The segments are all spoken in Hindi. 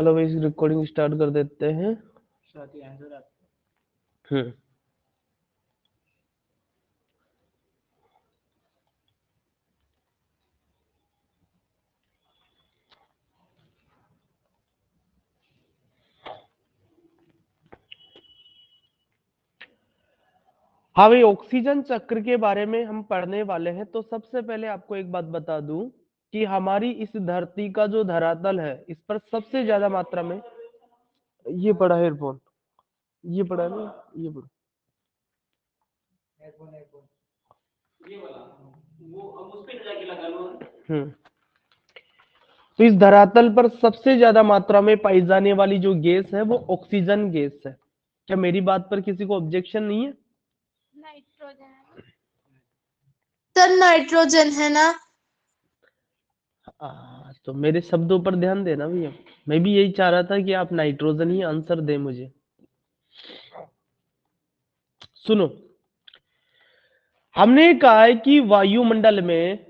चलो भाई रिकॉर्डिंग स्टार्ट कर देते हैं। हाँ भाई, ऑक्सीजन चक्र के बारे में हम पढ़ने वाले हैं। तो सबसे पहले आपको एक बात बता दूं कि हमारी इस धरती का जो धरातल है, इस पर सबसे ज्यादा मात्रा में ये पड़ा है एयरफोन, ये पड़ा है ना, ये पड़ा तो इस धरातल पर सबसे ज्यादा मात्रा में पाई जाने वाली जो गैस है वो ऑक्सीजन गैस है। क्या मेरी बात पर किसी को ऑब्जेक्शन नहीं है? सर नाइट्रोजन है ना। तो मेरे शब्दों पर ध्यान देना भैया। मैं भी यही चाह रहा था कि आप नाइट्रोजन ही आंसर दें मुझे। सुनो, हमने कहा है कि वायुमंडल में,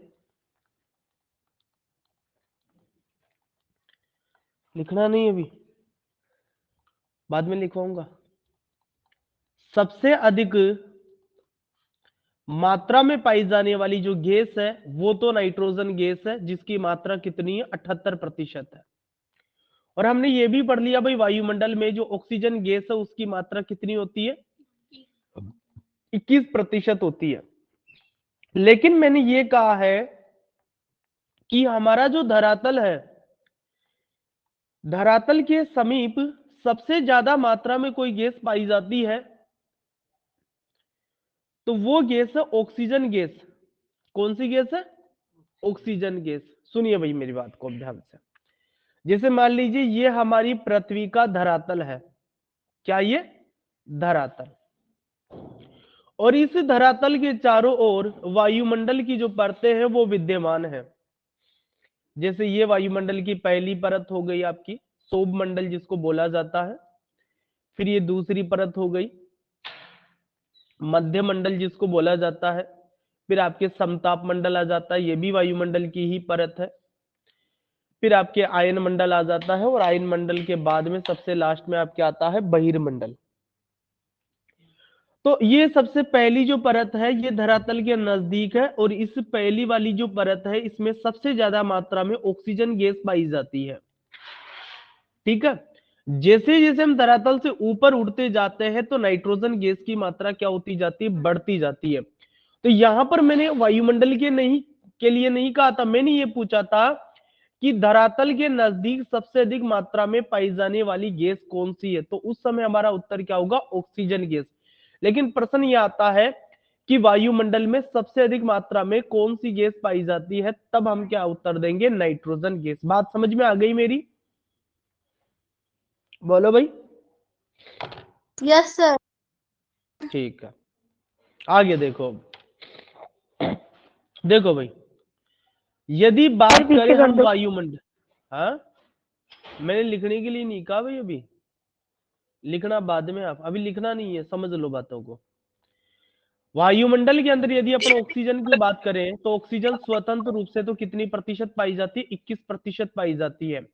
लिखना नहीं अभी, बाद में लिखवाऊंगा, सबसे अधिक मात्रा में पाई जाने वाली जो गैस है वो तो नाइट्रोजन गैस है, जिसकी मात्रा कितनी है? 78% है। और हमने ये भी पढ़ लिया भाई, वायुमंडल में जो ऑक्सीजन गैस है उसकी मात्रा कितनी होती है? 21% होती है। लेकिन मैंने ये कहा है कि हमारा जो धरातल है, धरातल के समीप सबसे ज्यादा मात्रा में कोई गैस पाई जाती है तो वो गैस है ऑक्सीजन गैस। कौन सी गैस है? Oxygen gas. सुनिए भाई मेरी बात को ध्यान से। जैसे मान लीजिए ये हमारी पृथ्वी का धरातल है। क्या ये? धरातल। और इस धरातल के चारों ओर वायुमंडल की जो परतें हैं वो विद्यमान है। जैसे ये वायुमंडल की पहली परत हो गई आपकी सौभ मंडल जिसको बोला जाता है। फिर ये दूसरी परत हो गई मध्य मंडल जिसको बोला जाता है। फिर आपके समताप मंडल आ जाता है, ये भी वायुमंडल की ही परत है। फिर आपके आयन मंडल आ जाता है और आयन मंडल के बाद में सबसे लास्ट में आपके आता है बहिर्मंडल। तो ये सबसे पहली जो परत है ये धरातल के नजदीक है और इस पहली वाली जो परत है इसमें सबसे ज्यादा मात्रा में ऑक्सीजन गैस पाई जाती है। ठीक है। जैसे जैसे हम धरातल से ऊपर उड़ते जाते हैं तो नाइट्रोजन गैस की मात्रा क्या होती जाती है? बढ़ती जाती है। तो यहां पर मैंने वायुमंडल के लिए नहीं कहा था, मैंने ये पूछा था कि धरातल के नजदीक सबसे अधिक मात्रा में पाई जाने वाली गैस कौन सी है। तो उस समय हमारा उत्तर क्या होगा? Oxygen gas. लेकिन प्रश्न ये आता है कि वायुमंडल में सबसे अधिक मात्रा में कौन सी गैस पाई जाती है, तब हम क्या उत्तर देंगे? Nitrogen gas. बात समझ में आ गई मेरी? बोलो भाई। Yes sir. ठीक है, आगे देखो। देखो भाई, यदि बात करें हम वायुमंडल, हाँ मैंने लिखने के लिए नहीं कहा भाई, अभी लिखना बाद में, आप अभी लिखना नहीं है, समझ लो बातों को। वायुमंडल के अंदर यदि अपन ऑक्सीजन की बात करें तो ऑक्सीजन स्वतंत्र रूप से तो कितनी प्रतिशत पाई जाती है? 21% पाई जाती है।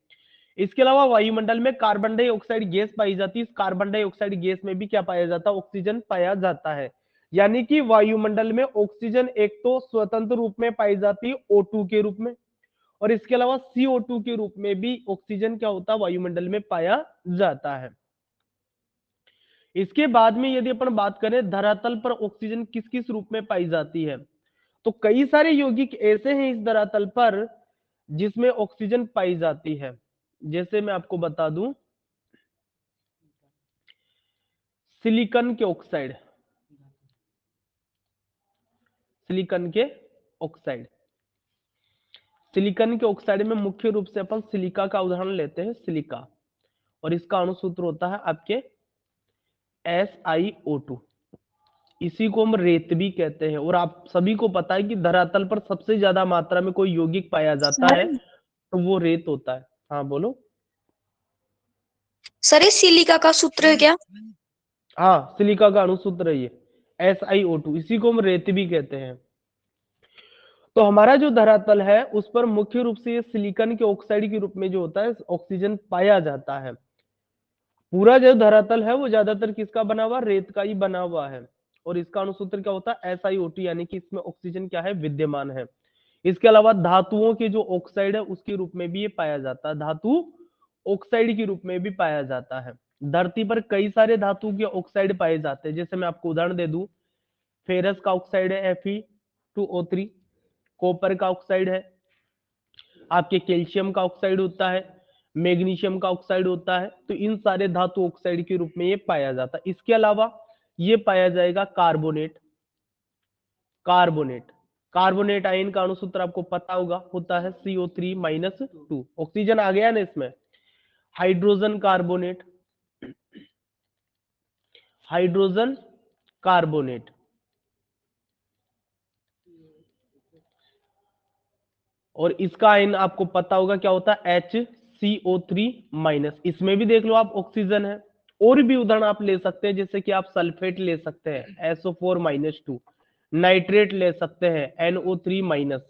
इसके अलावा वायुमंडल में कार्बन डाइऑक्साइड गैस पाई जाती है। इस कार्बन डाइऑक्साइड गैस में भी क्या पाया जाता है? ऑक्सीजन पाया जाता है। यानी कि वायुमंडल में ऑक्सीजन एक तो स्वतंत्र रूप में पाई जाती है O2 के रूप में, और इसके अलावा CO2 के रूप में भी ऑक्सीजन क्या होता है? वायुमंडल में पाया जाता है। इसके बाद में यदि अपन बात करें धरातल पर ऑक्सीजन किस किस रूप में पाई जाती है, तो कई सारे यौगिक ऐसे हैं इस धरातल पर जिसमें ऑक्सीजन पाई जाती है। जैसे मैं आपको बता दूं, सिलिकॉन के ऑक्साइड, सिलिकॉन के ऑक्साइड, सिलिकॉन के ऑक्साइड में मुख्य रूप से अपन सिलिका का उदाहरण लेते हैं, सिलिका। और इसका अणुसूत्र होता है आपके SiO2। इसी को हम रेत भी कहते हैं। और आप सभी को पता है कि धरातल पर सबसे ज्यादा मात्रा में कोई यौगिक पाया जाता है तो वो रेत होता है। हाँ बोलो। सर ये सिलिका का सूत्र है क्या? हाँ, सिलिका का अणुसूत्र है ये SiO2, इसी को हम रेत भी कहते हैं। तो हमारा जो धरातल है उस पर मुख्य रूप से ये सिलिकॉन के ऑक्साइड के रूप में जो होता है ऑक्सीजन पाया जाता है। पूरा जो धरातल है वो ज्यादातर किसका बना हुआ, रेत का ही बना हुआ है। और इसका अणुसूत्र क्या होता है, SiO2, यानी कि इसमें ऑक्सीजन क्या है, विद्यमान है। इसके अलावा धातुओं के जो ऑक्साइड है उसके रूप में भी ये पाया जाता है, धातु ऑक्साइड के रूप में भी पाया जाता है। धरती पर कई सारे धातु के ऑक्साइड पाए जाते हैं, जैसे मैं आपको उदाहरण दे दूं, फेरस का ऑक्साइड है Fe2O3, कॉपर का ऑक्साइड है, आपके कैल्शियम का ऑक्साइड होता है, मैग्नीशियम का ऑक्साइड होता है। तो इन सारे धातु ऑक्साइड के रूप में ये पाया जाता है। इसके अलावा ये पाया जाएगा कार्बोनेट। कार्बोनेट कार्बोनेट आयन का अणुसूत्र आपको पता होगा, होता है CO3-2। ऑक्सीजन आ गया ना इसमें। हाइड्रोजन कार्बोनेट, हाइड्रोजन कार्बोनेट, और इसका आयन आपको पता होगा क्या होता है, HCO3-। इसमें भी देख लो आप, ऑक्सीजन है। और भी उदाहरण आप ले सकते हैं, जैसे कि आप सल्फेट ले सकते हैं SO4-2, नाइट्रेट ले सकते हैं NO3-।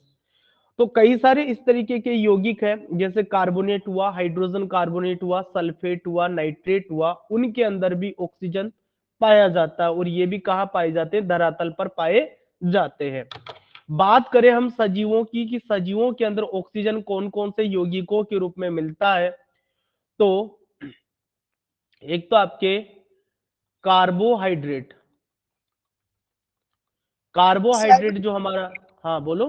तो कई सारे इस तरीके के यौगिक है, जैसे कार्बोनेट हुआ, हाइड्रोजन कार्बोनेट हुआ, सल्फेट हुआ, नाइट्रेट हुआ, उनके अंदर भी ऑक्सीजन पाया जाता है। और ये भी कहाँ पाए जाते हैं, धरातल पर पाए जाते हैं। बात करें हम सजीवों की, कि सजीवों के अंदर ऑक्सीजन कौन कौन से यौगिकों के रूप में मिलता है, तो एक तो आपके कार्बोहाइड्रेट, कार्बोहाइड्रेट जो हमारा, हाँ बोलो।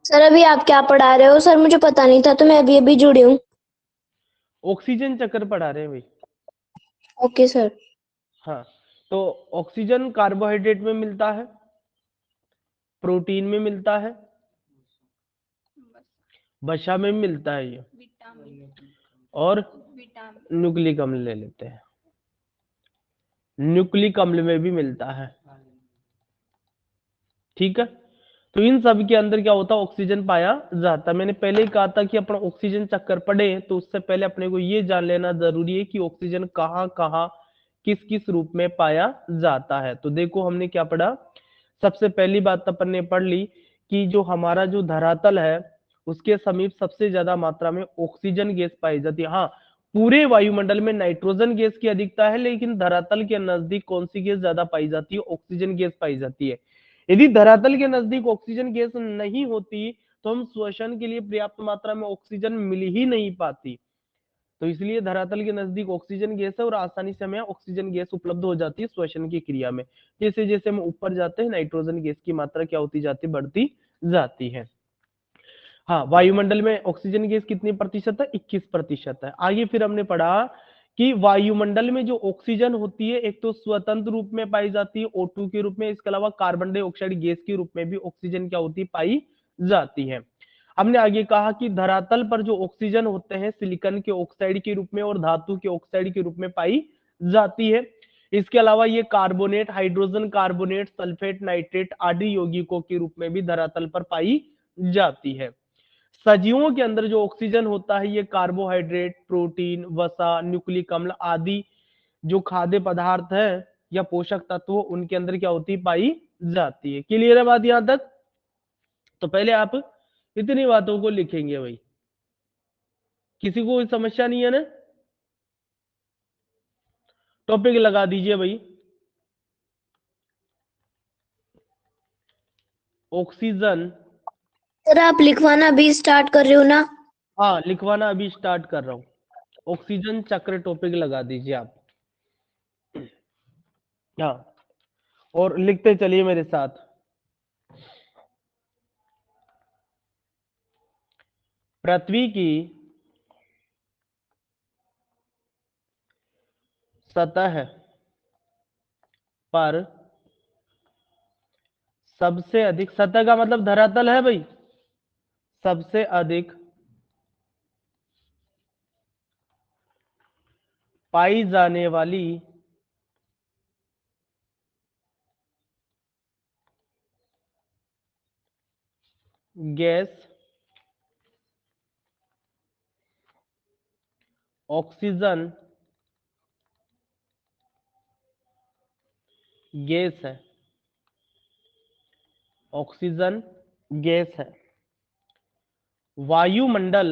सर अभी आप क्या पढ़ा रहे हो? सर मुझे पता नहीं था, तो मैं अभी अभी जुड़ी हूँ। ऑक्सीजन चक्र पढ़ा रहे हैं भाई। Okay sir. हाँ, तो ऑक्सीजन कार्बोहाइड्रेट में मिलता है, प्रोटीन में मिलता है, वसा में मिलता है ये, और न्यूक्लिक अम्ल ले लेते हैं, न्यूक्लिक अम्ल में भी मिलता है। ठीक है, तो इन सब के अंदर क्या होता है, ऑक्सीजन पाया जाता है। मैंने पहले ही कहा था कि अपना ऑक्सीजन चक्कर पढ़े, तो उससे पहले अपने को ये जान लेना जरूरी है कि ऑक्सीजन कहाँ कहाँ किस किस रूप में पाया जाता है। तो देखो हमने क्या पढ़ा, सबसे पहली बात अपन ने पढ़ ली कि जो हमारा जो धरातल है उसके समीप सबसे ज्यादा मात्रा में ऑक्सीजन गैस पाई जाती है। हाँ, पूरे वायुमंडल में नाइट्रोजन गैस की अधिकता है, लेकिन धरातल के नजदीक कौन सी गैस ज्यादा पाई जाती है, ऑक्सीजन गैस पाई जाती है। यदि धरातल के नजदीक ऑक्सीजन गैस नहीं होती तो हम श्वसन के लिए पर्याप्त मात्रा में ऑक्सीजन मिल ही नहीं पाती। तो इसलिए धरातल के नजदीक ऑक्सीजन गैस है और आसानी से हमें ऑक्सीजन गैस उपलब्ध हो जाती है श्वसन की क्रिया में। जैसे जैसे हम ऊपर जाते हैं नाइट्रोजन गैस की मात्रा क्या होती जाती है, बढ़ती जाती है। हाँ, वायुमंडल में ऑक्सीजन गैस कितनी प्रतिशत है, 21% है। आगे फिर हमने पढ़ा कि वायुमंडल में जो ऑक्सीजन होती है एक तो स्वतंत्र रूप में पाई जाती है O2 के रूप में, इसके अलावा कार्बन डाइऑक्साइड गैस के रूप में भी ऑक्सीजन क्या होती है, पाई जाती है। हमने आगे कहा कि धरातल पर जो ऑक्सीजन होते हैं सिलिकॉन के ऑक्साइड के रूप में और धातु के ऑक्साइड के रूप में पाई जाती है। इसके अलावा ये carbonate, hydrogen carbonate, sulphate, nitrate आदि यौगिकों के रूप में भी धरातल पर पाई जाती है। सजीवों के अंदर जो ऑक्सीजन होता है ये कार्बोहाइड्रेट, प्रोटीन, वसा, न्यूक्लिक अम्ल आदि जो खाद्य पदार्थ है या पोषक तत्व उनके अंदर क्या होती है, पाई जाती है। क्लियर है बात यहां तक? तो पहले आप इतनी बातों को लिखेंगे भाई, किसी को कोई समस्या नहीं है ना? टॉपिक लगा दीजिए भाई, ऑक्सीजन। सर आप लिखवाना अभी स्टार्ट कर रहे हो ना? हाँ, लिखवाना अभी स्टार्ट कर रहा हूं। ऑक्सीजन चक्र टॉपिक लगा दीजिए आप। हाँ, और लिखते चलिए मेरे साथ। पृथ्वी की सतह पर सबसे अधिक, सतह का मतलब धरातल है भाई, सबसे अधिक पाई जाने वाली गैस ऑक्सीजन गैस है। ऑक्सीजन गैस है। वायुमंडल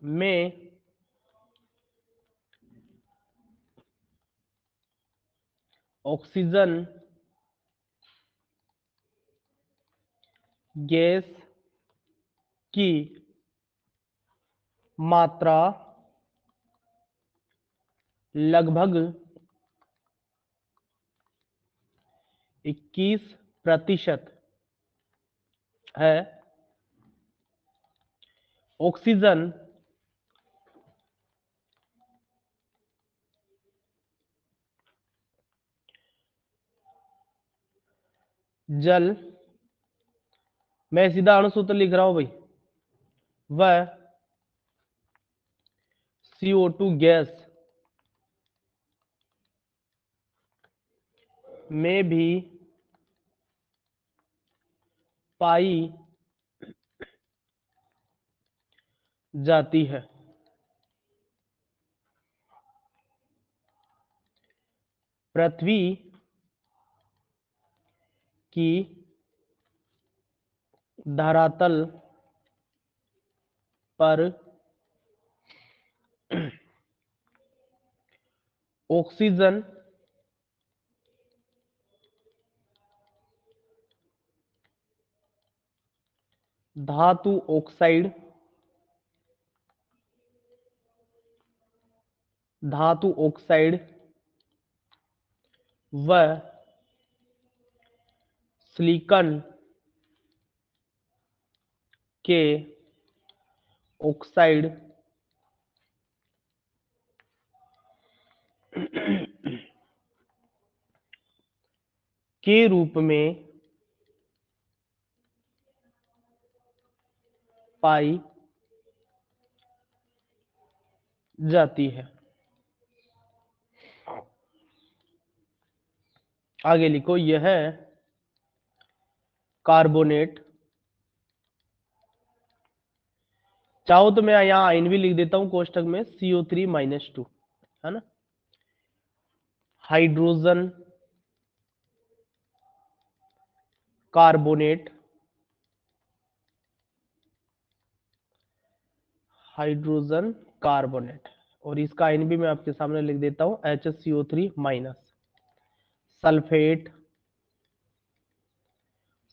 में ऑक्सीजन गैस की मात्रा लगभग 21% है। ऑक्सीजन जल, मैं सीधा अणुसूत्र लिख रहा हूं भाई, वह CO2 गैस में भी पाई जाती है। पृथ्वी की धरातल पर ऑक्सीजन धातु ऑक्साइड व सिलिकॉन के ऑक्साइड के रूप में पाई जाती है। आगे लिखो, यह कार्बोनेट, चाहो तो मैं यहां आयन भी लिख देता हूं कोष्टक में, CO3-2, है ना। हाइड्रोजन कार्बोनेट, हाइड्रोजन कार्बोनेट, और इसका आयन भी मैं आपके सामने लिख देता हूं, HCO3-। सल्फेट,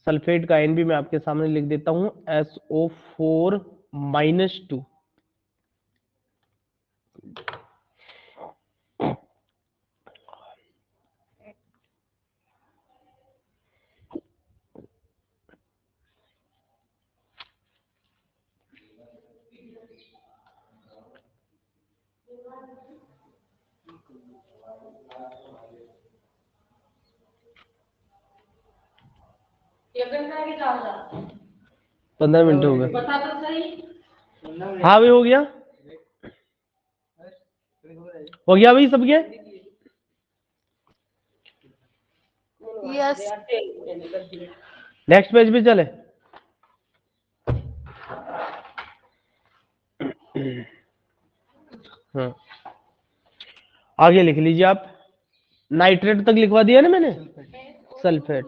सल्फेट का आयन भी मैं आपके सामने लिख देता हूं, SO4-2। एक घंटा की डाल 15 मिनट हो गए। बता तो सही। हाँ भाई, हो गया भाई सब गया। यस नेक्स्ट पेज पे चले। हाँ, आगे लिख लीजिए आप। नाइट्रेट तक लिखवा दिया ना मैंने। सल्फेट,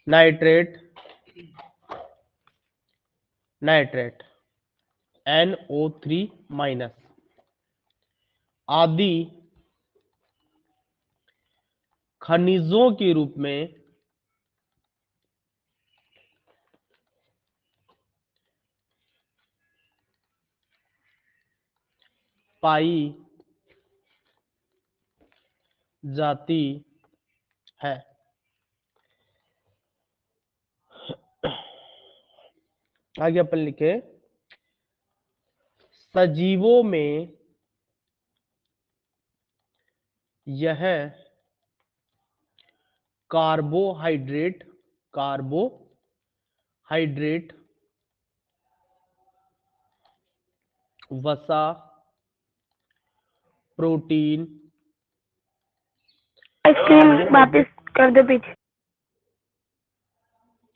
नाइट्रेट, नाइट्रेट, NO3- आदि खनिजों के रूप में पाई जाती है। आगे अपन लिखे, सजीवों में यह कार्बोहाइड्रेट, वसा, प्रोटीन, स्क्रीन वापस कर दो पीछे।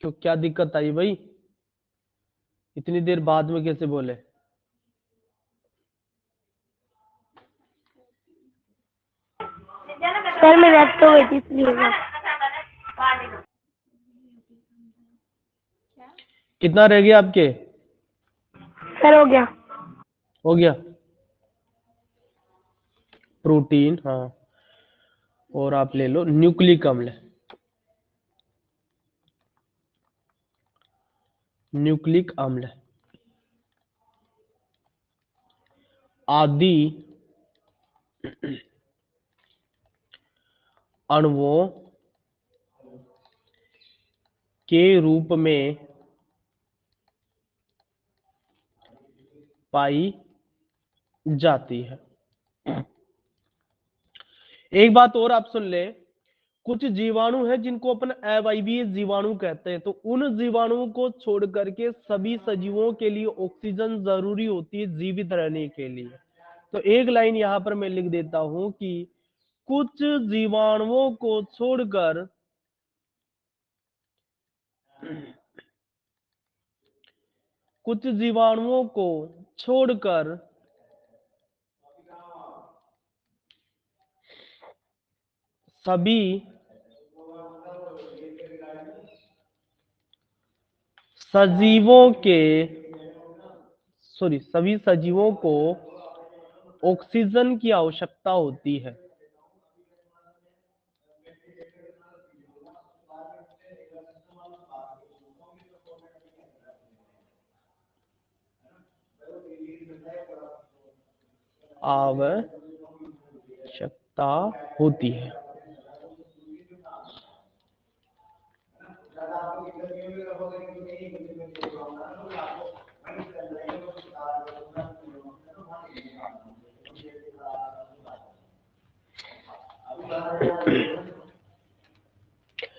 तो क्या दिक्कत आई भाई, इतनी देर बाद में कैसे बोले। सर सर मैं व्यक्त हो गई थी इसलिए। कितना रह गया आपके? सर हो गया। हो गया। प्रोटीन, हाँ। और आप ले लो न्यूक्लिक अम्ल। न्यूक्लिक अम्ल आदि अणुओं के रूप में पाई जाती है। एक बात और आप सुन ले, कुछ जीवाणु हैं जिनको अपन अवायवीय जीवाणु कहते हैं, तो उन जीवाणुओं को छोड़ करके सभी सजीवों के लिए ऑक्सीजन जरूरी होती है जीवित रहने के लिए। तो एक लाइन यहां पर मैं लिख देता हूं कि कुछ जीवाणुओं को छोड़कर कुछ जीवाणुओं को छोड़कर सभी सजीवों को ऑक्सीजन की आवश्यकता होती है। आवश्यकता होती है।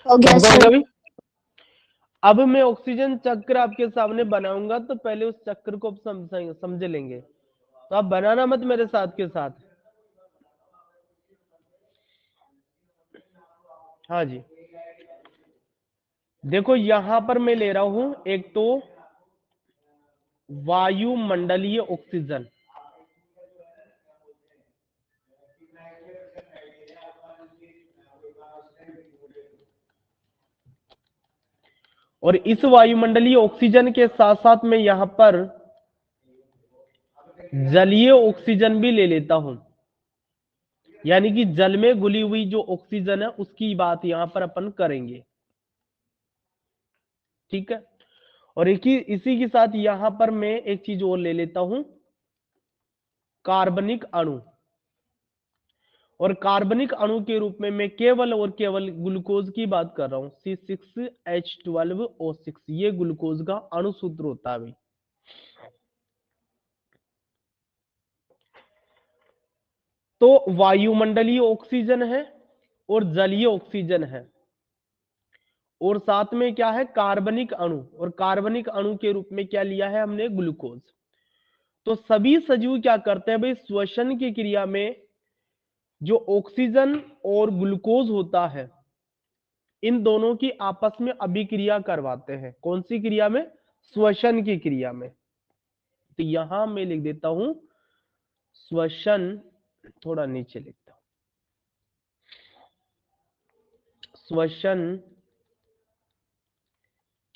हो गया समझ सर। गए? अब मैं ऑक्सीजन चक्र आपके सामने बनाऊंगा तो पहले उस चक्र को समझ लेंगे। तो आप बनाना मत मेरे साथ के साथ। हाँ जी, देखो यहां पर मैं ले रहा हूं एक तो वायुमंडलीय ऑक्सीजन, और इस वायुमंडलीय ऑक्सीजन के साथ साथ मैं यहां पर जलीय ऑक्सीजन भी ले लेता हूं, यानी कि जल में घुली हुई जो ऑक्सीजन है उसकी बात यहां पर अपन करेंगे। ठीक है, और इसी के साथ यहां पर मैं एक चीज और ले लेता हूं, कार्बनिक अणु। और कार्बनिक अणु के रूप में मैं केवल और केवल ग्लूकोज की बात कर रहा हूं, C6H12O6, ये ग्लूकोज का अणु सूत्र होता है। तो वायुमंडलीय ऑक्सीजन है और जलीय ऑक्सीजन है, और साथ में क्या है, कार्बनिक अणु, और कार्बनिक अणु के रूप में क्या लिया है हमने, ग्लूकोज। तो सभी सजीव क्या करते हैं भाई, श्वसन की क्रिया में जो ऑक्सीजन और ग्लूकोज होता है इन दोनों की आपस में अभिक्रिया करवाते हैं। कौन सी क्रिया में, श्वसन की क्रिया में। तो यहां मैं लिख देता हूं श्वसन, थोड़ा नीचे लिखता हूं, श्वसन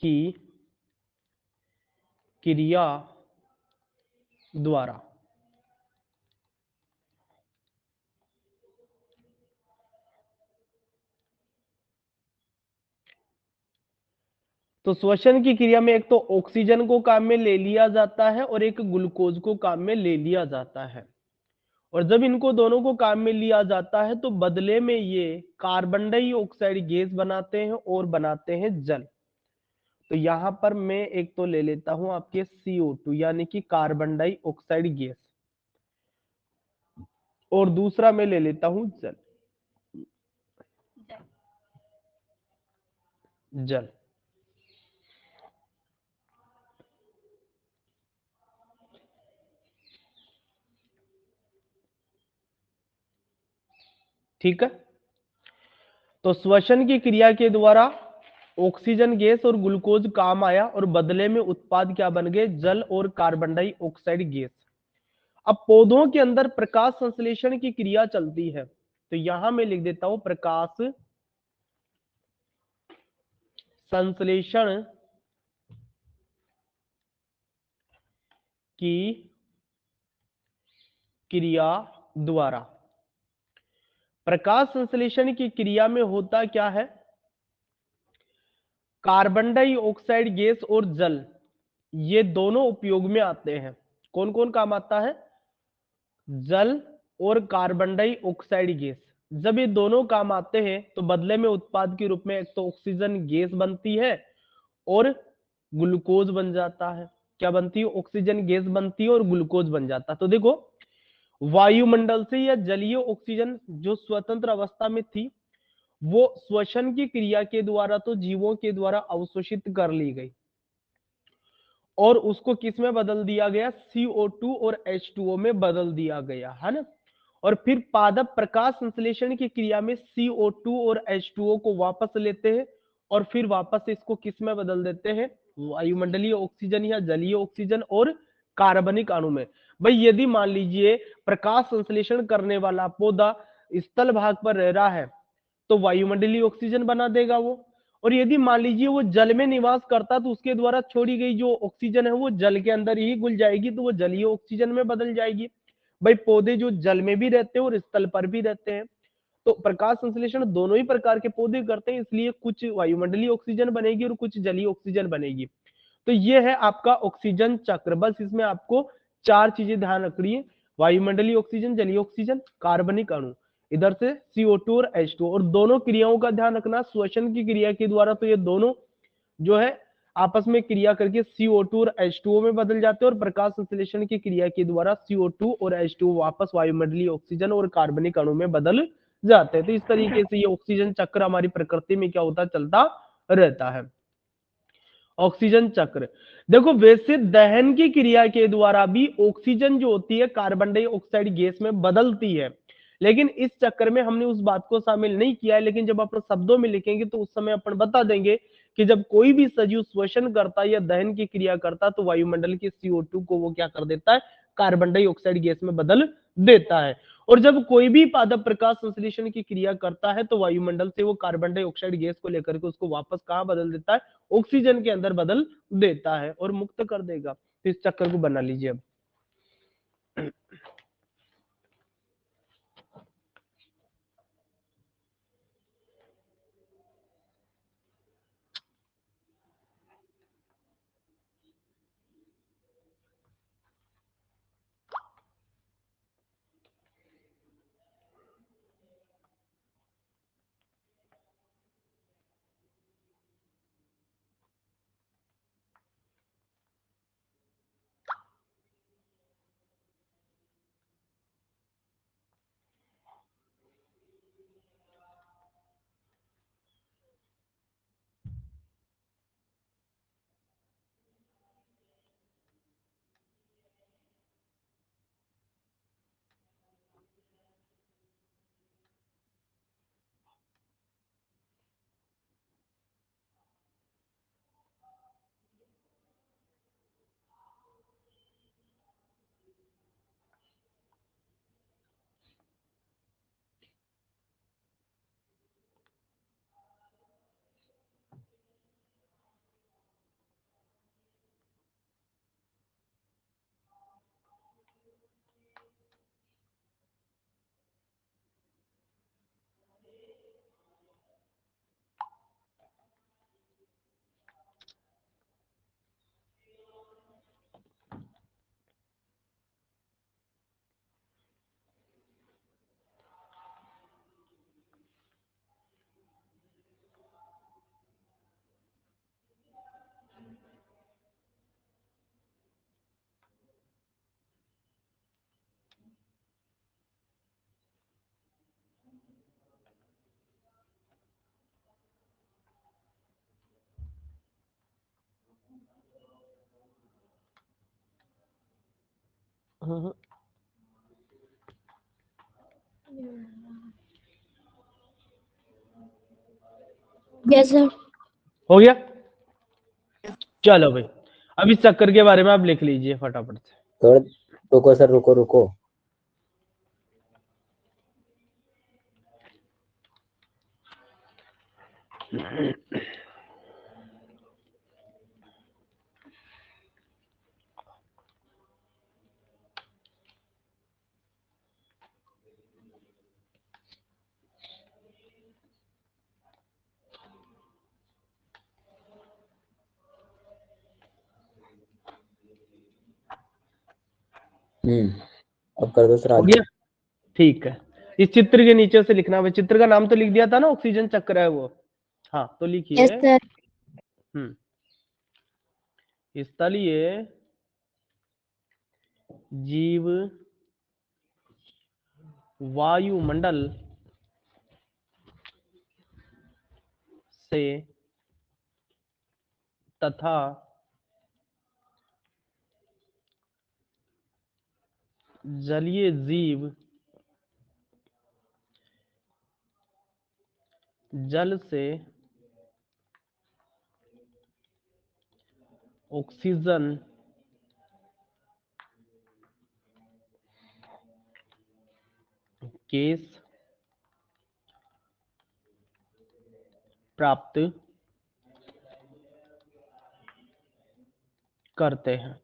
की क्रिया द्वारा तो श्वसन की क्रिया में एक तो ऑक्सीजन को काम में ले लिया जाता है और एक ग्लूकोज को काम में ले लिया जाता है। और जब इनको दोनों को काम में लिया जाता है तो बदले में ये कार्बन डाइऑक्साइड गैस बनाते हैं और बनाते हैं जल। तो यहां पर मैं एक तो ले लेता हूं आपके CO2 यानी कि कार्बन डाइऑक्साइड गैस, और दूसरा मैं ले लेता हूं जल। जल ठीक है। तो श्वसन की क्रिया के द्वारा ऑक्सीजन गैस और ग्लूकोज काम आया और बदले में उत्पाद क्या बन गए, जल और कार्बन डाइऑक्साइड गैस। अब पौधों के अंदर प्रकाश संश्लेषण की क्रिया चलती है, तो यहां मैं लिख देता हूं प्रकाश संश्लेषण की क्रिया द्वारा। प्रकाश संश्लेषण की क्रिया में होता क्या है, कार्बन डाइऑक्साइड गैस और जल ये दोनों उपयोग में आते हैं। कौन कौन काम आता है, जल और कार्बन डाइऑक्साइड गैस। जब ये दोनों काम आते हैं तो बदले में उत्पाद के रूप में एक तो ऑक्सीजन गैस बनती है और ग्लूकोज बन जाता है। क्या बनती है, ऑक्सीजन गैस बनती है और ग्लूकोज बन जाता है। तो देखो वायुमंडल से या जलीय ऑक्सीजन जो स्वतंत्र अवस्था में थी वो श्वसन की क्रिया के द्वारा तो जीवों के द्वारा अवशोषित कर ली गई और उसको किस में बदल दिया गया, CO2 और H2O में बदल दिया गया, है ना। और फिर पादप प्रकाश संश्लेषण की क्रिया में CO2 और H2O को वापस लेते हैं और फिर वापस इसको किस में बदल देते हैं, वायुमंडलीय ऑक्सीजन या जलीय ऑक्सीजन और कार्बनिक अणु में। भाई यदि मान लीजिए प्रकाश संश्लेषण करने वाला पौधा स्थल भाग पर रह रहा है तो वायुमंडलीय ऑक्सीजन बना देगा वो, और यदि मान लीजिए वो जल में निवास करता तो उसके द्वारा छोड़ी गई जो ऑक्सीजन है वो जल के अंदर ही घुल जाएगी तो वो जलीय ऑक्सीजन में बदल जाएगी। भाई पौधे जो जल में भी रहते हैं और स्थल पर भी रहते हैं, तो प्रकाश संश्लेषण दोनों ही प्रकार के पौधे करते हैं, इसलिए कुछ वायुमंडलीय ऑक्सीजन बनेगी और कुछ जलीय ऑक्सीजन बनेगी। तो ये है आपका ऑक्सीजन चक्र। बस इसमें आपको चार चीजें ध्यान रखनी है, वायुमंडलीय ऑक्सीजन, जलीय ऑक्सीजन, कार्बनिक अणु, इधर से CO2 और H2O। और दोनों क्रियाओं का ध्यान रखना, श्वसन की क्रिया के द्वारा तो ये दोनों जो है आपस में क्रिया करके CO2 और H2O में बदल जाते हैं और प्रकाश संश्लेषण की क्रिया के द्वारा CO2 और H2O वापस वायुमंडलीय ऑक्सीजन और कार्बनिक अणु में बदल जाते हैं। तो इस तरीके से ये ऑक्सीजन चक्र हमारी प्रकृति में क्या होता, चलता रहता है। ऑक्सीजन चक्र देखो, वैसे दहन की क्रिया के द्वारा भी ऑक्सीजन जो होती है कार्बन डाइऑक्साइड गैस में बदलती है, लेकिन इस चक्कर में हमने उस बात को शामिल नहीं किया है। लेकिन जब अपन शब्दों में लिखेंगे तो उस समय अपन बता देंगे कि जब कोई भी सजीव श्वसन करता है या दहन की क्रिया करता है तो वायुमंडल के CO2 को वो क्या कर देता है, कार्बन डाइऑक्साइड गैस में बदल देता है। और जब कोई भी पादप प्रकाश संश्लेषण की क्रिया करता है तो वायुमंडल से वो कार्बन डाइऑक्साइड गैस को लेकर के उसको वापस कहां बदल देता है, ऑक्सीजन के अंदर बदल देता है और मुक्त कर देगा। तो इस चक्कर को बना लीजिए अब। Yes sir. हो गया, चलो भाई अब इस चक्कर के बारे में आप लिख लीजिए फटाफट से। थोड़ा रुको सर, रुको रुको। अब कर दो सर हो आगे। गया? ठीक है, इस चित्र के नीचे से लिखना है। चित्र का नाम तो लिख दिया था ना, ऑक्सीजन चक्र है वो। हाँ तो यस लिखिए। सर। स्थलीय जीव वायुमंडल से तथा जलीय जीव जल से ऑक्सीजन गैस प्राप्त करते हैं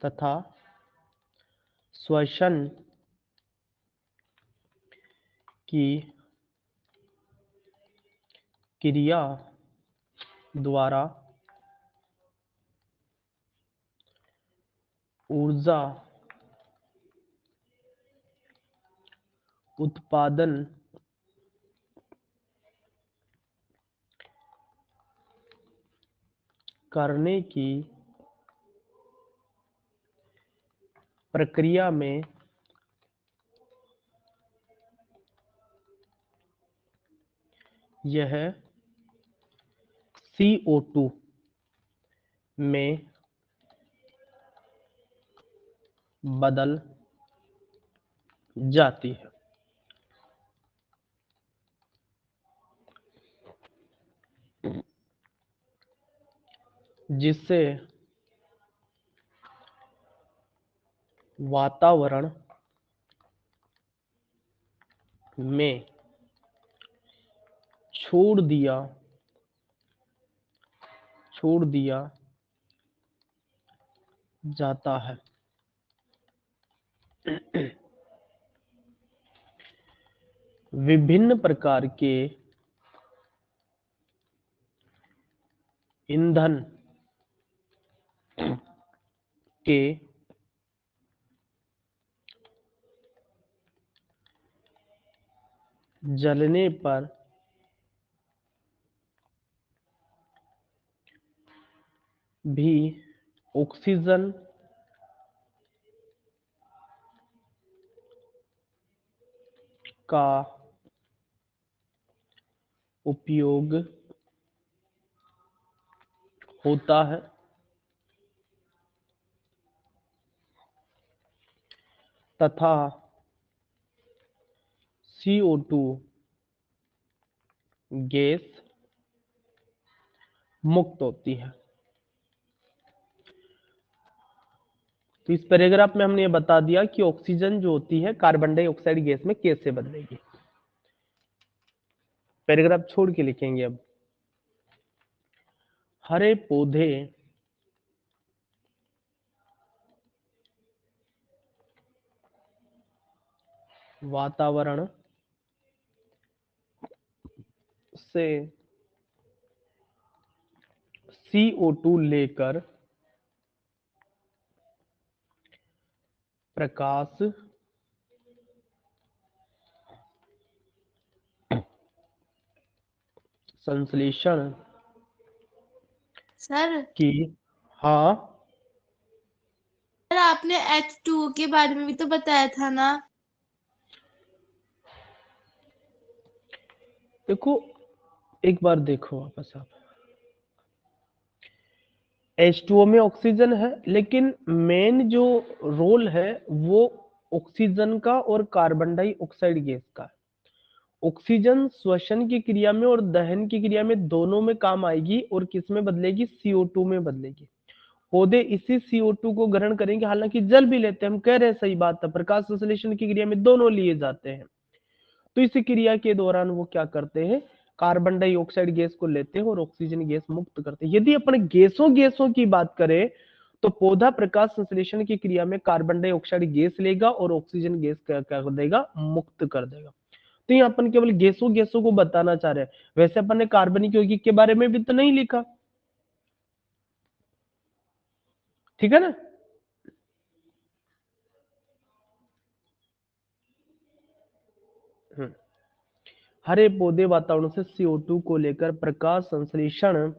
तथा श्वसन की क्रिया द्वारा ऊर्जा उत्पादन करने की प्रक्रिया में यह CO2 में बदल जाती है, जिससे वातावरण में छोड़ दिया जाता है। विभिन्न प्रकार के ईंधन के जलने पर भी ऑक्सीजन का उपयोग होता है तथा CO2 गैस मुक्त होती है। तो इस पैराग्राफ में हमने ये बता दिया कि ऑक्सीजन जो होती है कार्बन डाइऑक्साइड गैस में कैसे बदलेगी। पैराग्राफ छोड़ के लिखेंगे अब। हरे पौधे वातावरण से CO2 लेकर प्रकाश संश्लेषण सर की। हाँ सर आपने H2O के बारे में भी तो बताया था ना। देखो एक बार देखो वापस आप। H2O में ऑक्सीजन है, लेकिन मेन जो रोल है वो ऑक्सीजन का और कार्बन डाइऑक्साइड गैस का है। ऑक्सीजन श्वसन की क्रिया में और दहन की क्रिया में दोनों में काम आएगी और किस में बदलेगी? CO2 में बदलेगी। पौधे इसी CO2 को ग्रहण करेंगे, हालांकि जल भी लेते हैं, हम कह रहे हैं सही बात है, प्रकाश संश्लेषण की क्रिया में दोनों लिए जाते हैं। तो इस क्रिया के दौरान वो क्या करते हैं, कार्बन डाइऑक्साइड गैस को लेते हैं और ऑक्सीजन गैस मुक्त करते हैं। यदि अपन गैसों की बात करें तो पौधा प्रकाश संश्लेषण की क्रिया में कार्बन डाइऑक्साइड गैस लेगा और ऑक्सीजन गैस क्या कर देगा, मुक्त कर देगा। तो ये अपन केवल गैसों को बताना चाह रहे हैं, वैसे अपन ने कार्बनिक यौगिक के बारे में भी तो नहीं लिखा, ठीक है ना। हरे पौधे वातावरण से CO2 को लेकर प्रकाश संश्लेषण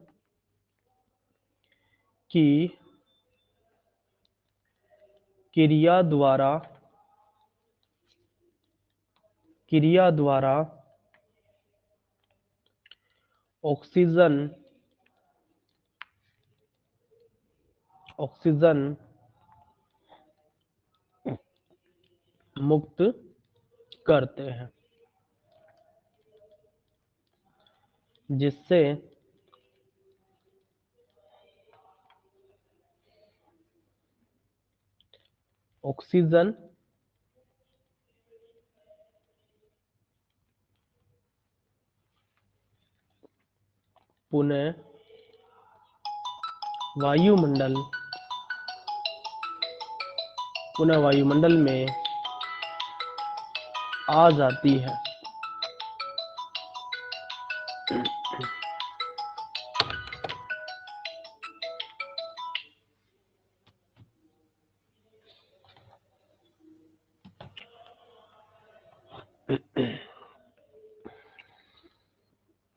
की क्रिया द्वारा ऑक्सीजन मुक्त करते हैं, जिससे ऑक्सीजन पुनः वायुमंडल में आ जाती है।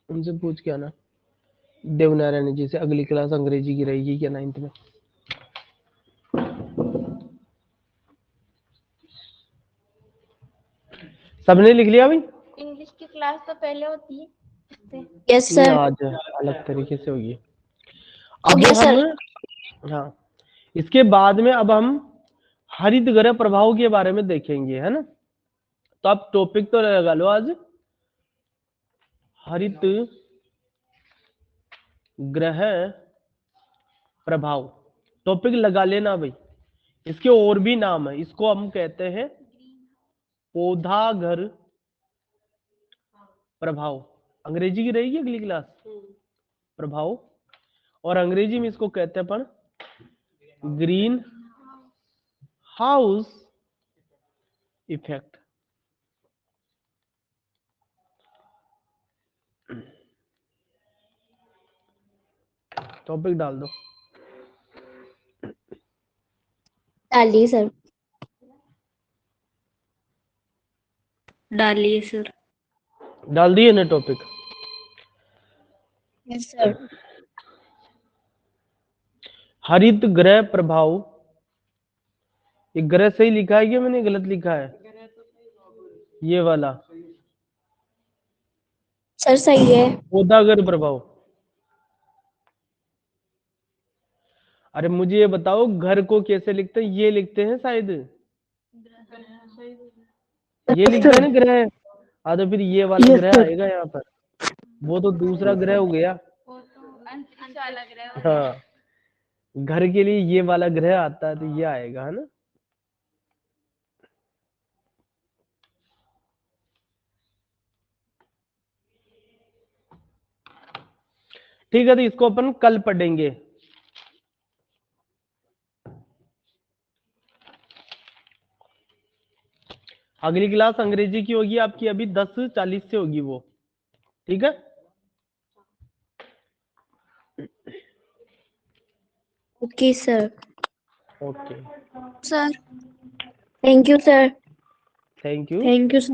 उनसे पूछ के आना देवनारायण जी से, अगली क्लास अंग्रेजी की रहेगी क्या 9th में। सबने लिख लिया भाई? इंग्लिश की क्लास तो पहले होती है। यस ये सर। आज अलग तरीके से होगी। हो अब गया सर। हाँ, इसके बाद में अब हम हरित गृह प्रभाव के बारे में देखेंगे, है ना। तो आप टॉपिक तो लगा लो आज, हरित ग्रह प्रभाव टॉपिक लगा लेना भाई। इसके और भी नाम है, इसको हम कहते हैं पौधा घर प्रभाव। अंग्रेजी की रहेगी अगली क्लास प्रभाव, और अंग्रेजी में इसको कहते हैं अपन ग्रीन हाउस इफेक्ट। टॉपिक डाल दो। डालिए सर। डालिए सर। डाल दिए ना टॉपिक? Yes sir. हरित गृह प्रभाव, ये ग्रह सही लिखा है कि मैंने गलत लिखा है? ये वाला सर सही है। पौधागर प्रभाव। अरे मुझे ये बताओ, घर को कैसे लिखते हैं? ये लिखते हैं शायद, ये लिखते हैं ना ग्रह। हाँ तो फिर ये वाला ग्रह आएगा यहाँ पर, वो तो दूसरा ग्रह हो गया। हाँ, घर के लिए ये वाला ग्रह आता है तो ये आएगा, है ना। ठीक है, तो इसको अपन कल पढ़ेंगे। अगली क्लास अंग्रेजी की होगी आपकी, अभी 10:40 से होगी वो, ठीक है। Okay sir. Okay, sir thank you sir. Thank you. Thank you.